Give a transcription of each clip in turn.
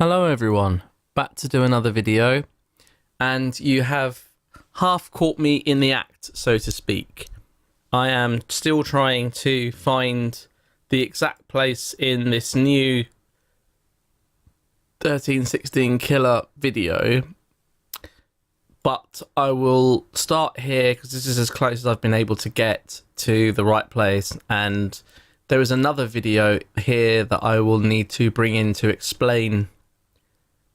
Hello everyone, back to do another video, and you have half caught me in the act, so to speak. I am still trying to find the exact place in this new 1316 killer video, but I will start here because this is as close as I've been able to get to the right place, and there is another video here that I will need to bring in to explain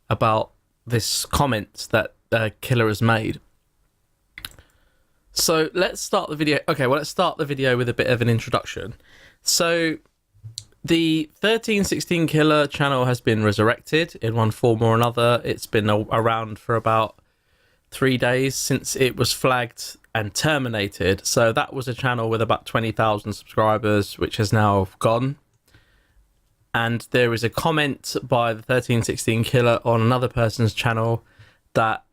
about this comment that Killer has made. So let's start the video. Okay, well, let's start the video with a bit of an introduction. So the 1316 Killer channel has been resurrected in one form or another. It's been around for about 3 days since it was flagged and terminated. So that was a channel with about 20,000 subscribers, which has now gone. And there is a comment by the 1316 Killer on another person's channel that,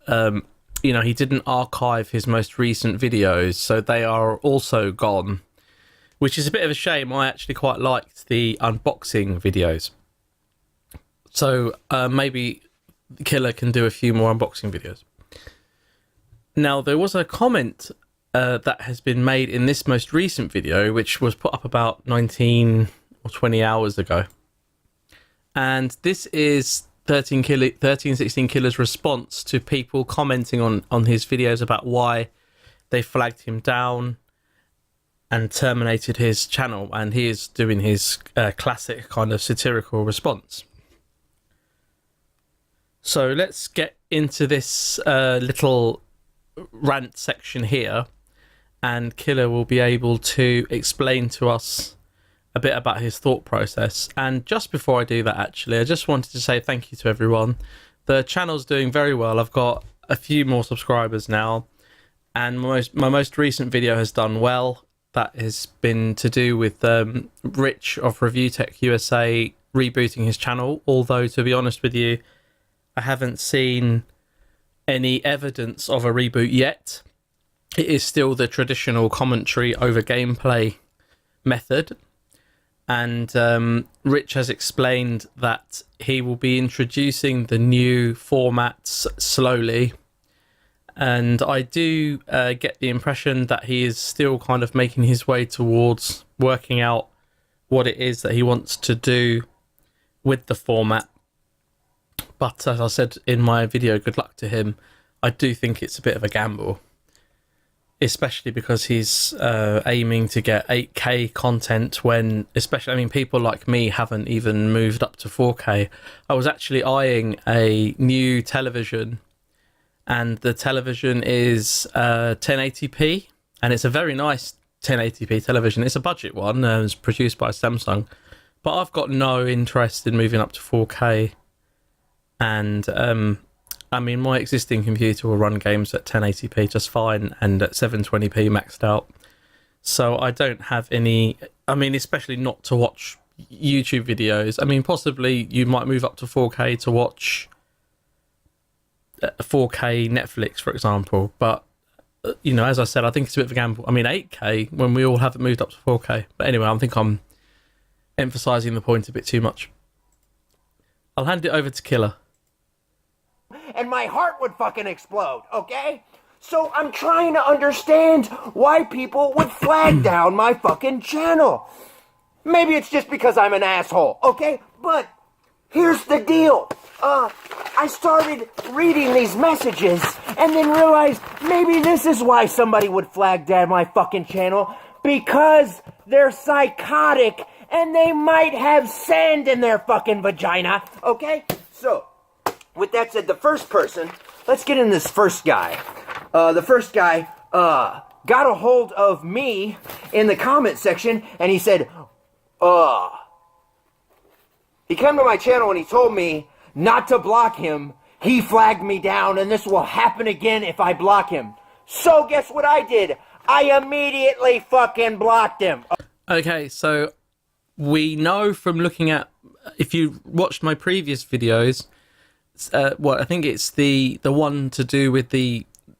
he didn't archive his most recent videos, so they are also gone, which is a bit of a shame. I actually quite liked the unboxing videos. So maybe Killer can do a few more unboxing videos. Now, there was a comment that has been made in this most recent video, which was put up about 19 or 20 hours ago, and this is 1316 Killer's response to people commenting on his videos about why they flagged him down and terminated his channel, and he is doing his classic kind of satirical response. So let's get into this little rant section here, and Killer will be able to explain to us a bit about his thought process. And just before I do that, actually, I just wanted to say thank you to everyone. The channel's doing very well. I've got a few more subscribers now, and my most recent video has done well. That has been to do with Rich of Review Tech USA rebooting his channel, although, to be honest with you, I haven't seen any evidence of a reboot yet. It is still the traditional commentary over gameplay method. And Rich has explained that he will be introducing the new formats slowly. And I do get the impression that he is still kind of making his way towards working out what it is that he wants to do with the format. But as I said in my video, good luck to him. I do think it's a bit of a gamble, especially because he's aiming to get 8K content when, people like me haven't even moved up to 4K. I was actually eyeing a new television, and the television is 1080p, and it's a very nice 1080p television. It's a budget one, it's produced by Samsung, but I've got no interest in moving up to 4K. And my existing computer will run games at 1080p just fine and at 720p maxed out. So I don't have any, especially not to watch YouTube videos. Possibly you might move up to 4K to watch 4K Netflix, for example. But, as I said, I think it's a bit of a gamble. 8K when we all haven't moved up to 4K. But anyway, I think I'm emphasising the point a bit too much. I'll hand it over to Killer. And my heart would fucking explode, okay? So I'm trying to understand why people would flag down my fucking channel. Maybe it's just because I'm an asshole, okay? But here's the deal. I started reading these messages and then realized maybe this is why somebody would flag down my fucking channel, because they're psychotic and they might have sand in their fucking vagina, okay? So with that said, the first person, let's get in this first guy. The first guy got a hold of me in the comment section, and he said, he came to my channel and he told me not to block him. He flagged me down, and this will happen again if I block him. So guess what I did? I immediately fucking blocked him. Okay, so we know from looking at, if you watched my previous videos, I think it's the one to do with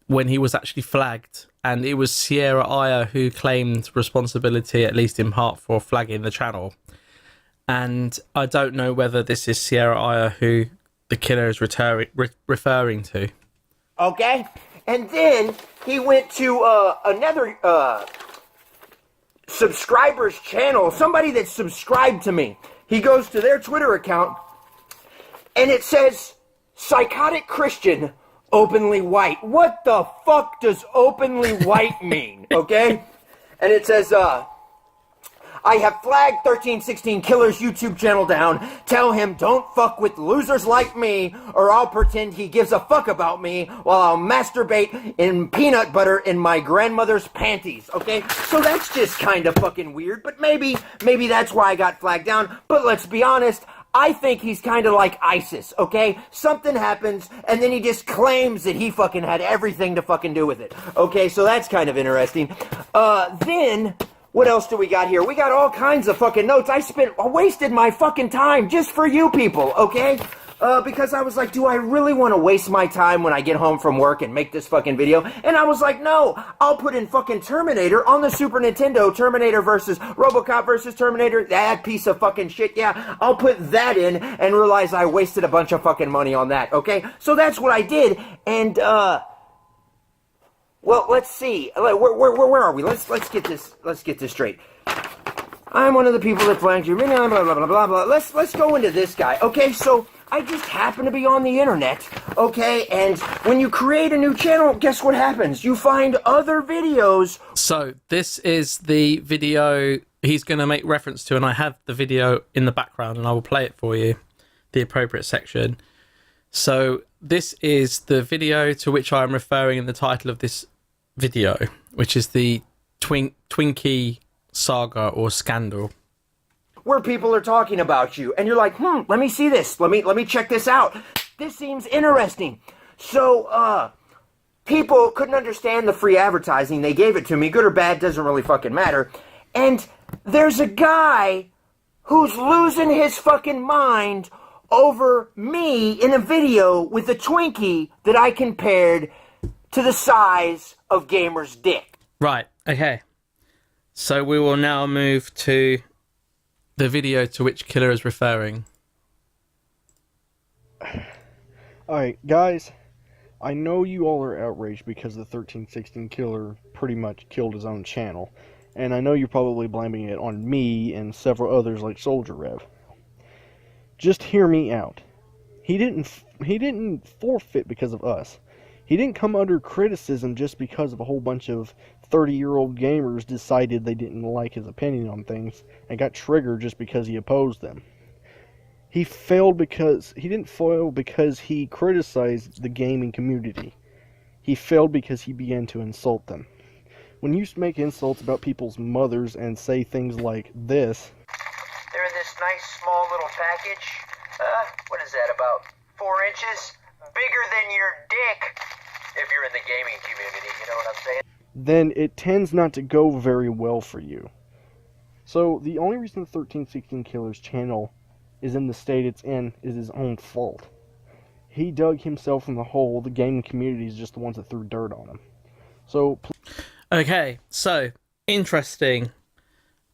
when he was actually flagged, and it was Sierra Aya who claimed responsibility, at least in part, for flagging the channel. and I don't know whether this is Sierra Aya who the killer is referring to. Okay? And then he went to another subscriber's channel, somebody that subscribed to me. He goes to their Twitter account, and it says, psychotic Christian, openly white. What the fuck does openly white mean? Okay? And it says, I have flagged 1316 Killer's YouTube channel down. Tell him don't fuck with losers like me, or I'll pretend he gives a fuck about me while I'll masturbate in peanut butter in my grandmother's panties. Okay? So that's just kind of fucking weird, but maybe that's why I got flagged down. But let's be honest, I think he's kind of like ISIS, okay? Something happens, and then he just claims that he fucking had everything to fucking do with it. Okay, so that's kind of interesting. Then, what else do we got here? We got all kinds of fucking notes. I wasted my fucking time just for you people, okay? Because I was like, do I really want to waste my time when I get home from work and make this fucking video? And I was like, no, I'll put in fucking Terminator on the Super Nintendo, Terminator versus RoboCop versus Terminator, that piece of fucking shit, yeah, I'll put that in and realize I wasted a bunch of fucking money on that, okay? So that's what I did, and, well, let's see, where are we? Let's get this straight. I'm one of the people that flagged you, blah, blah, blah, blah, blah, blah. Let's go into this guy, okay? So, I just happen to be on the internet, okay? And when you create a new channel, guess what happens? You find other videos. So this is the video he's going to make reference to, and I have the video in the background, and I will play it for you, the appropriate section. So this is the video to which I am referring in the title of this video, which is the Twinkie saga or scandal. Where people are talking about you, and you're like, let me see this. Let me check this out. This seems interesting. So, people couldn't understand the free advertising. They gave it to me. Good or bad, doesn't really fucking matter. And there's a guy who's losing his fucking mind over me in a video with a Twinkie that I compared to the size of Gamer's dick. Right, okay. So we will now move to the video to which Killer is referring. Alright, guys, I know you all are outraged because the 1316 Killer pretty much killed his own channel, and I know you're probably blaming it on me and several others like Soldier Rev. Just hear me out. He didn't forfeit because of us. He didn't come under criticism just because of a whole bunch of 30-year-old gamers decided they didn't like his opinion on things and got triggered just because he opposed them. He didn't fail because he criticized the gaming community. He failed because he began to insult them. When you make insults about people's mothers and say things like this, They're in this nice small little package. What is that, about 4 inches? Bigger than your dick, if you're in the gaming community, you know what I'm saying? then it tends not to go very well for you. So the only reason the 1316 Killer's channel is in the state it's in is his own fault. He dug himself in the hole. The gaming community is just the ones that threw dirt on him. So, okay, so interesting.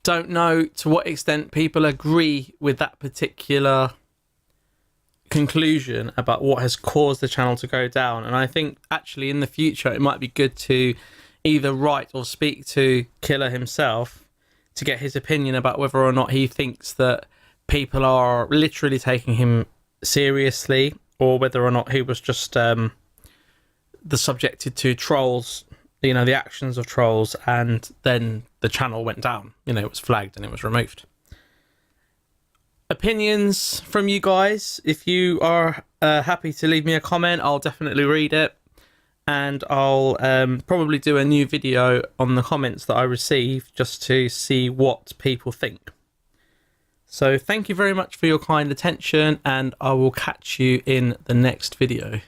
Don't know to what extent people agree with that particular conclusion about what has caused the channel to go down. And I think actually in the future it might be good to either write or speak to Killer himself to get his opinion about whether or not he thinks that people are literally taking him seriously, or whether or not he was just the subjected to trolls, you know, the actions of trolls, and then the channel went down. You know, it was flagged and it was removed. Opinions from you guys. If you are happy to leave me a comment, I'll definitely read it. And I'll probably do a new video on the comments that I receive just to see what people think. So thank you very much for your kind attention, and I will catch you in the next video.